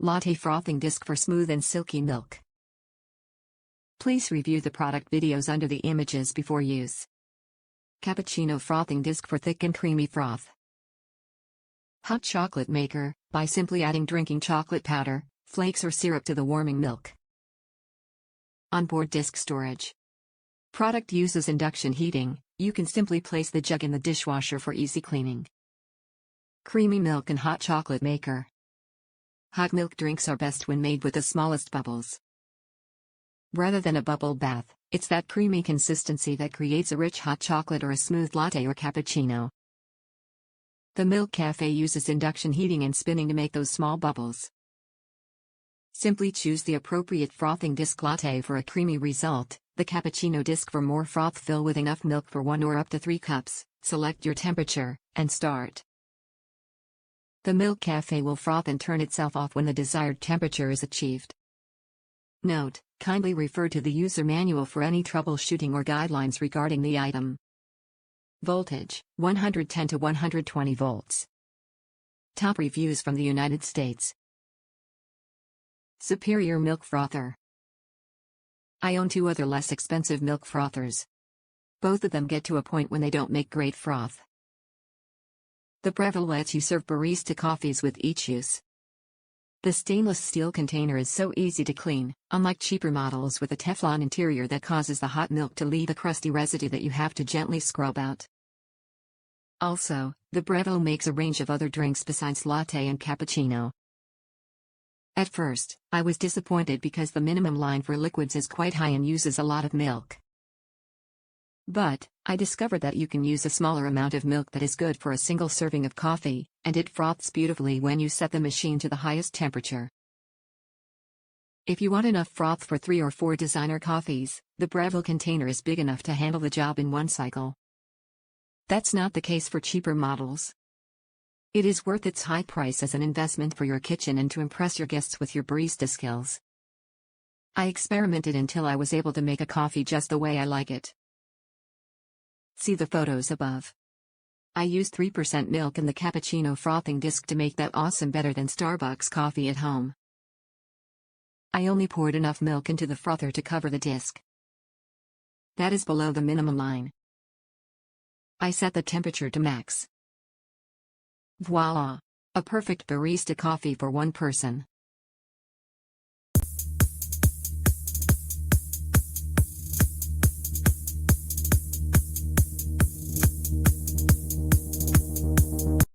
Latte frothing disc for smooth and silky milk. Please review the product videos under the images before use. Cappuccino frothing disc for thick and creamy froth. Hot chocolate maker, by simply adding drinking chocolate powder, flakes or syrup to the warming milk. Onboard disc storage. Product uses induction heating, you can simply place the jug in the dishwasher for easy cleaning. Creamy milk and hot chocolate maker. Hot milk drinks are best when made with the smallest bubbles. Rather than a bubble bath, it's that creamy consistency that creates a rich hot chocolate or a smooth latte or cappuccino. The Milk Café uses induction heating and spinning to make those small bubbles. Simply choose the appropriate frothing disc. Latte for a creamy result, the cappuccino disc for more froth. Fill with enough milk for 1 or up to 3 cups, select your temperature, and start. The Milk Café will froth and turn itself off when the desired temperature is achieved. Note: kindly refer to the user manual for any troubleshooting or guidelines regarding the item. Voltage: 110 to 120 volts. Top reviews from the United States. Superior milk frother. I own 2 other less expensive milk frothers. Both of them get to a point when they don't make great froth. The Breville lets you serve barista coffees with each use. The stainless steel container is so easy to clean, unlike cheaper models with a Teflon interior that causes the hot milk to leave a crusty residue that you have to gently scrub out. Also, the Breville makes a range of other drinks besides latte and cappuccino. At first, I was disappointed because the minimum line for liquids is quite high and uses a lot of milk. But, I discovered that you can use a smaller amount of milk that is good for a single serving of coffee, and it froths beautifully when you set the machine to the highest temperature. If you want enough froth for 3 or 4 designer coffees, the Breville container is big enough to handle the job in one cycle. That's not the case for cheaper models. It is worth its high price as an investment for your kitchen and to impress your guests with your barista skills. I experimented until I was able to make a coffee just the way I like it. See the photos above. I used 3% milk in the cappuccino frothing disc to make that awesome better than Starbucks coffee at home. I only poured enough milk into the frother to cover the disc. That is below the minimum line. I set the temperature to max. Voila! A perfect barista coffee for one person.